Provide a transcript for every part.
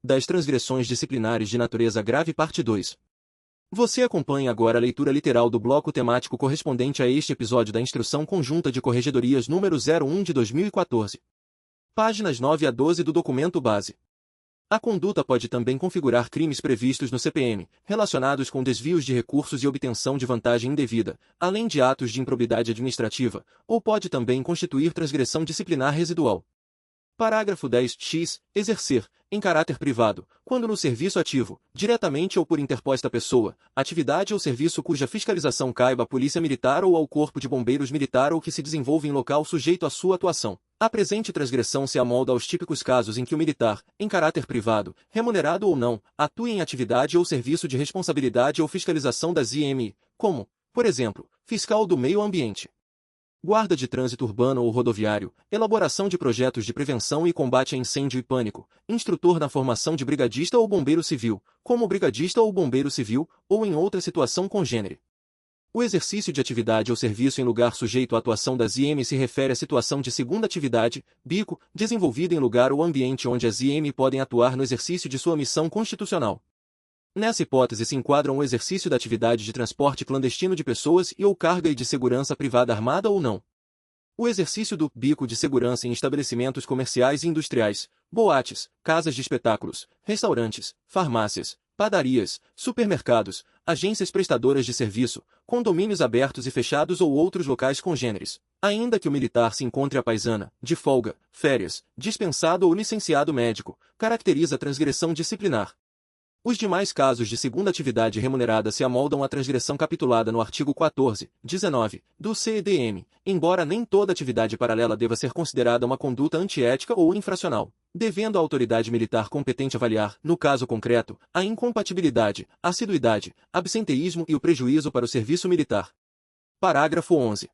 das transgressões disciplinares de natureza grave parte 2. Você acompanha agora a leitura literal do bloco temático correspondente a este episódio da Instrução Conjunta de Corregedorias número 01 de 2014. Páginas 9 a 12 do documento base. A conduta pode também configurar crimes previstos no CPM, relacionados com desvios de recursos e obtenção de vantagem indevida, além de atos de improbidade administrativa, ou pode também constituir transgressão disciplinar residual. Parágrafo 10-X. Exercer, em caráter privado, quando no serviço ativo, diretamente ou por interposta pessoa, atividade ou serviço cuja fiscalização caiba à Polícia Militar ou ao Corpo de Bombeiros Militar ou que se desenvolve em local sujeito à sua atuação. A presente transgressão se amolda aos típicos casos em que o militar, em caráter privado, remunerado ou não, atue em atividade ou serviço de responsabilidade ou fiscalização das IMI, como, por exemplo, fiscal do meio ambiente, guarda de trânsito urbano ou rodoviário, elaboração de projetos de prevenção e combate a incêndio e pânico, instrutor na formação de brigadista ou bombeiro civil, como brigadista ou bombeiro civil, ou em outra situação congênere. O exercício de atividade ou serviço em lugar sujeito à atuação das IM se refere à situação de segunda atividade, bico, desenvolvida em lugar ou ambiente onde as IM podem atuar no exercício de sua missão constitucional. Nessa hipótese se enquadram o exercício da atividade de transporte clandestino de pessoas e ou carga e de segurança privada armada ou não. O exercício do bico de segurança em estabelecimentos comerciais e industriais, boates, casas de espetáculos, restaurantes, farmácias, padarias, supermercados, agências prestadoras de serviço, condomínios abertos e fechados ou outros locais congêneres, ainda que o militar se encontre à paisana, de folga, férias, dispensado ou licenciado médico, caracteriza a transgressão disciplinar. Os demais casos de segunda atividade remunerada se amoldam à transgressão capitulada no artigo 14, 19, do CEDM, embora nem toda atividade paralela deva ser considerada uma conduta antiética ou infracional, devendo a autoridade militar competente avaliar, no caso concreto, a incompatibilidade, assiduidade, absenteísmo e o prejuízo para o serviço militar. Parágrafo 11.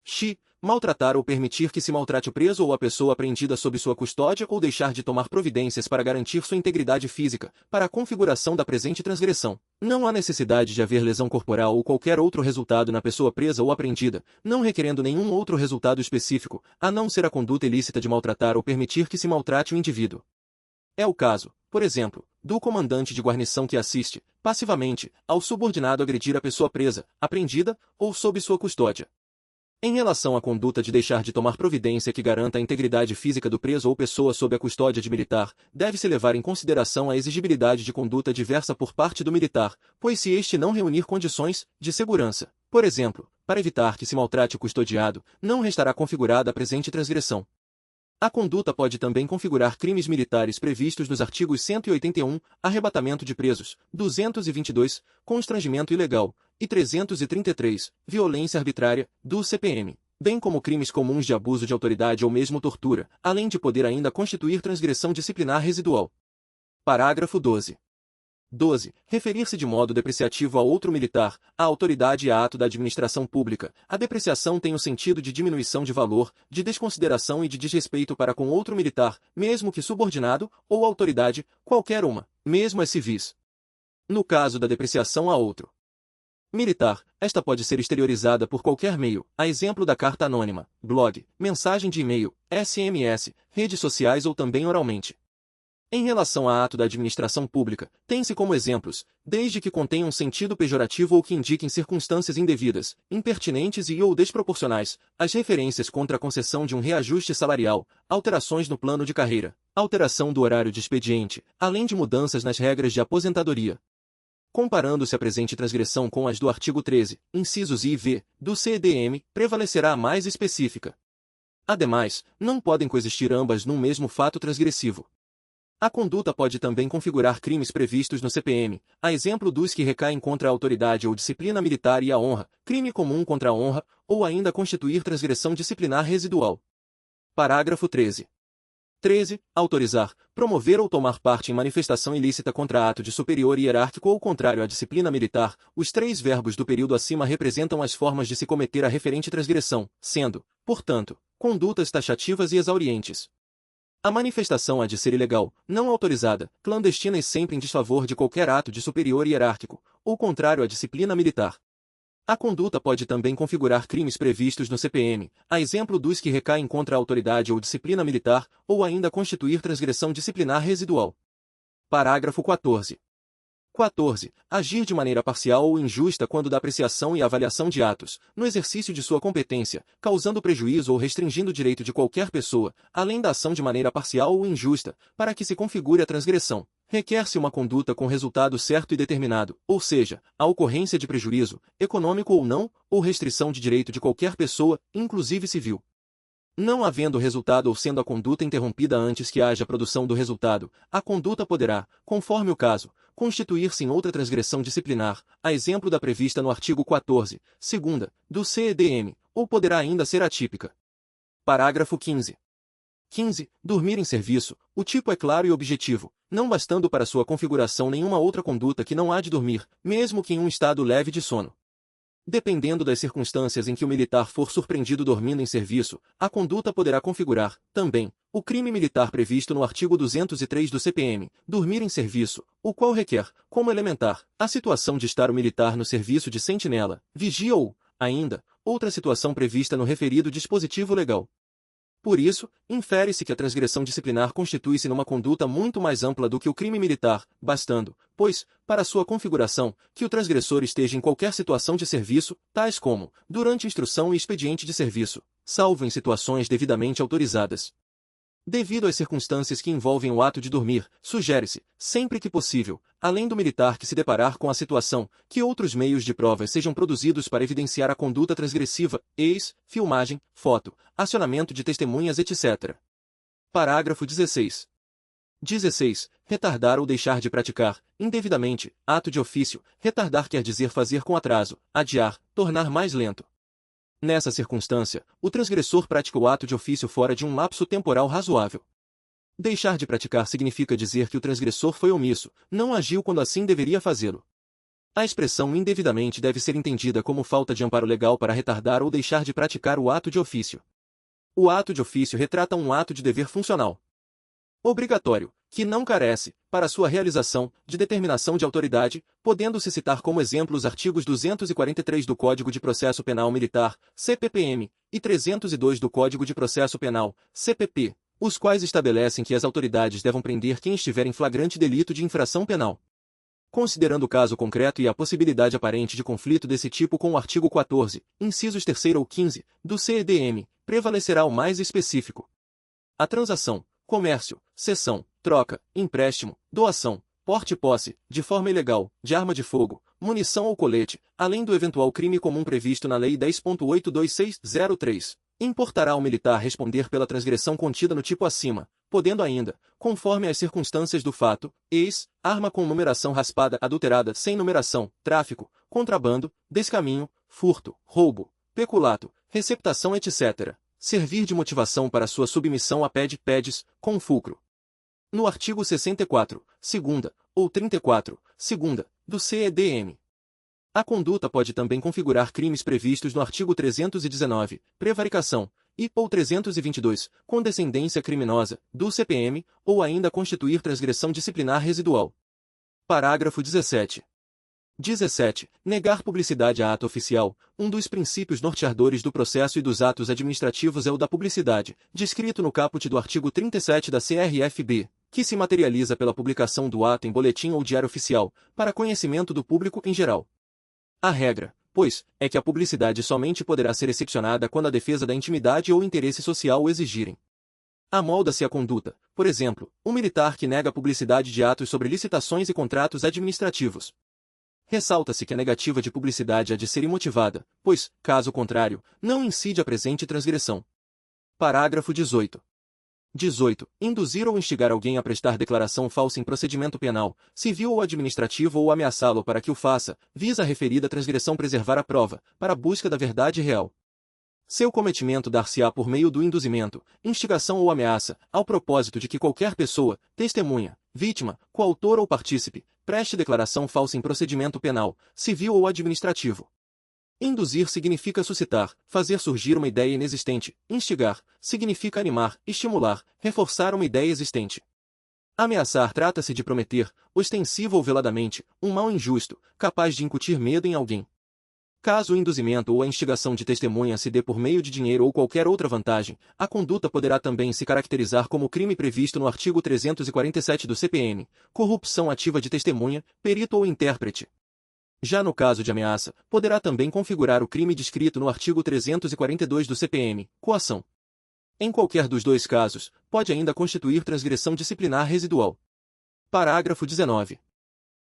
X. Maltratar ou permitir que se maltrate o preso ou a pessoa apreendida sob sua custódia ou deixar de tomar providências para garantir sua integridade física, para a configuração da presente transgressão. Não há necessidade de haver lesão corporal ou qualquer outro resultado na pessoa presa ou apreendida, não requerendo nenhum outro resultado específico, a não ser a conduta ilícita de maltratar ou permitir que se maltrate o indivíduo. É o caso, por exemplo, do comandante de guarnição que assiste, passivamente, ao subordinado agredir a pessoa presa, apreendida, ou sob sua custódia. Em relação à conduta de deixar de tomar providência que garanta a integridade física do preso ou pessoa sob a custódia de militar, deve-se levar em consideração a exigibilidade de conduta diversa por parte do militar, pois se este não reunir condições de segurança, por exemplo, para evitar que se maltrate o custodiado, não restará configurada a presente transgressão. A conduta pode também configurar crimes militares previstos nos artigos 181, arrebatamento de presos, 222, constrangimento ilegal, e 333, violência arbitrária, do CPM, bem como crimes comuns de abuso de autoridade ou mesmo tortura, além de poder ainda constituir transgressão disciplinar residual. Parágrafo 12. 12. Referir-se de modo depreciativo a outro militar, a autoridade e a ato da administração pública. A depreciação tem o sentido de diminuição de valor, de desconsideração e de desrespeito para com outro militar, mesmo que subordinado, ou autoridade, qualquer uma, mesmo as civis. No caso da depreciação a outro militar, esta pode ser exteriorizada por qualquer meio, a exemplo da carta anônima, blog, mensagem de e-mail, SMS, redes sociais ou também oralmente. Em relação a ato da administração pública, tem-se como exemplos, desde que contenham sentido pejorativo ou que indiquem circunstâncias indevidas, impertinentes e ou desproporcionais, as referências contra a concessão de um reajuste salarial, alterações no plano de carreira, alteração do horário de expediente, além de mudanças nas regras de aposentadoria. Comparando-se a presente transgressão com as do artigo 13, incisos I e V, do CEDM, prevalecerá a mais específica. Ademais, não podem coexistir ambas num mesmo fato transgressivo. A conduta pode também configurar crimes previstos no CPM, a exemplo dos que recaem contra a autoridade ou disciplina militar e a honra, crime comum contra a honra, ou ainda constituir transgressão disciplinar residual. Parágrafo 13. 13. Autorizar, promover ou tomar parte em manifestação ilícita contra ato de superior hierárquico ou contrário à disciplina militar. Os três verbos do período acima representam as formas de se cometer a referente transgressão, sendo, portanto, condutas taxativas e exaurientes. A manifestação há de ser ilegal, não autorizada, clandestina e sempre em desfavor de qualquer ato de superior hierárquico, ou contrário à disciplina militar. A conduta pode também configurar crimes previstos no CPM, a exemplo dos que recaem contra a autoridade ou disciplina militar, ou ainda constituir transgressão disciplinar residual. Parágrafo 14. 14. Agir de maneira parcial ou injusta quando da apreciação e avaliação de atos, no exercício de sua competência, causando prejuízo ou restringindo o direito de qualquer pessoa, além da ação de maneira parcial ou injusta, para que se configure a transgressão, requer-se uma conduta com resultado certo e determinado, ou seja, a ocorrência de prejuízo, econômico ou não, ou restrição de direito de qualquer pessoa, inclusive civil. Não havendo resultado ou sendo a conduta interrompida antes que haja produção do resultado, a conduta poderá, conforme o caso, constituir-se em outra transgressão disciplinar, a exemplo da prevista no artigo 14, segunda, do CEDM, ou poderá ainda ser atípica. Parágrafo 15. 15. Dormir em serviço. O tipo é claro e objetivo, não bastando para sua configuração nenhuma outra conduta que não há de dormir, mesmo que em um estado leve de sono. Dependendo das circunstâncias em que o militar for surpreendido dormindo em serviço, a conduta poderá configurar, também, o crime militar previsto no artigo 203 do CPM, dormir em serviço, o qual requer, como elementar, a situação de estar o militar no serviço de sentinela, vigia ou, ainda, outra situação prevista no referido dispositivo legal. Por isso, infere-se que a transgressão disciplinar constitui-se numa conduta muito mais ampla do que o crime militar, bastando, pois, para sua configuração, que o transgressor esteja em qualquer situação de serviço, tais como, durante instrução e expediente de serviço, salvo em situações devidamente autorizadas. Devido às circunstâncias que envolvem o ato de dormir, sugere-se, sempre que possível, além do militar que se deparar com a situação, que outros meios de prova sejam produzidos para evidenciar a conduta transgressiva, eis, filmagem, foto, acionamento de testemunhas, etc. Parágrafo 16. 16. Retardar ou deixar de praticar, indevidamente, ato de ofício. Retardar quer dizer fazer com atraso, adiar, tornar mais lento. Nessa circunstância, o transgressor pratica o ato de ofício fora de um lapso temporal razoável. Deixar de praticar significa dizer que o transgressor foi omisso, não agiu quando assim deveria fazê-lo. A expressão indevidamente deve ser entendida como falta de amparo legal para retardar ou deixar de praticar o ato de ofício. O ato de ofício retrata um ato de dever funcional obrigatório, que não carece, para sua realização, de determinação de autoridade, podendo-se citar como exemplo os artigos 243 do Código de Processo Penal Militar, CPPM, e 302 do Código de Processo Penal, CPP, os quais estabelecem que as autoridades devem prender quem estiver em flagrante delito de infração penal. Considerando o caso concreto e a possibilidade aparente de conflito desse tipo com o artigo 14, incisos 3º ou 15, do CEDM, prevalecerá o mais específico. A transação, comércio, cessão, troca, empréstimo, doação, porte e posse, de forma ilegal, de arma de fogo, munição ou colete, além do eventual crime comum previsto na Lei 10.82603, importará ao militar responder pela transgressão contida no tipo acima, podendo ainda, conforme as circunstâncias do fato, ex, arma com numeração raspada adulterada sem numeração, tráfico, contrabando, descaminho, furto, roubo, peculato, receptação, etc., servir de motivação para sua submissão a pedes, com fulcro. No artigo 64, segunda, ou 34, segunda, do CEDM. A conduta pode também configurar crimes previstos no artigo 319, prevaricação, ou 322, condescendência criminosa, do CPM, ou ainda constituir transgressão disciplinar residual. Parágrafo 17. 17. Negar publicidade a ato oficial. Um dos princípios norteadores do processo e dos atos administrativos é o da publicidade, descrito no caput do artigo 37 da CRFB, que se materializa pela publicação do ato em boletim ou diário oficial, para conhecimento do público em geral. A regra, pois, é que a publicidade somente poderá ser excepcionada quando a defesa da intimidade ou interesse social o exigirem. Amolda-se a conduta, por exemplo, um militar que nega a publicidade de atos sobre licitações e contratos administrativos. Ressalta-se que a negativa de publicidade há de ser imotivada, pois, caso contrário, não incide a presente transgressão. Parágrafo 18. 18. Induzir ou instigar alguém a prestar declaração falsa em procedimento penal, civil ou administrativo ou ameaçá-lo para que o faça, visa a referida transgressão preservar a prova, para a busca da verdade real. Seu cometimento dar-se-á por meio do induzimento, instigação ou ameaça, ao propósito de que qualquer pessoa, testemunha, vítima, coautor ou partícipe, preste declaração falsa em procedimento penal, civil ou administrativo. Induzir significa suscitar, fazer surgir uma ideia inexistente. Instigar significa animar, estimular, reforçar uma ideia existente. Ameaçar trata-se de prometer, ostensivo ou veladamente, um mal injusto, capaz de incutir medo em alguém. Caso o induzimento ou a instigação de testemunha se dê por meio de dinheiro ou qualquer outra vantagem, a conduta poderá também se caracterizar como crime previsto no artigo 347 do CPM, corrupção ativa de testemunha, perito ou intérprete. Já no caso de ameaça, poderá também configurar o crime descrito no artigo 342 do CPM, coação. Em qualquer dos dois casos, pode ainda constituir transgressão disciplinar residual. Parágrafo 19.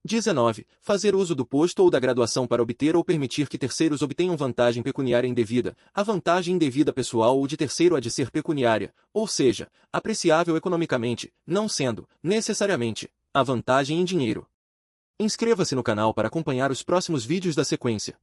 19. Fazer uso do posto ou da graduação para obter ou permitir que terceiros obtenham vantagem pecuniária indevida. A vantagem indevida pessoal ou de terceiro há de ser pecuniária, ou seja, apreciável economicamente, não sendo, necessariamente, a vantagem em dinheiro. Inscreva-se no canal para acompanhar os próximos vídeos da sequência.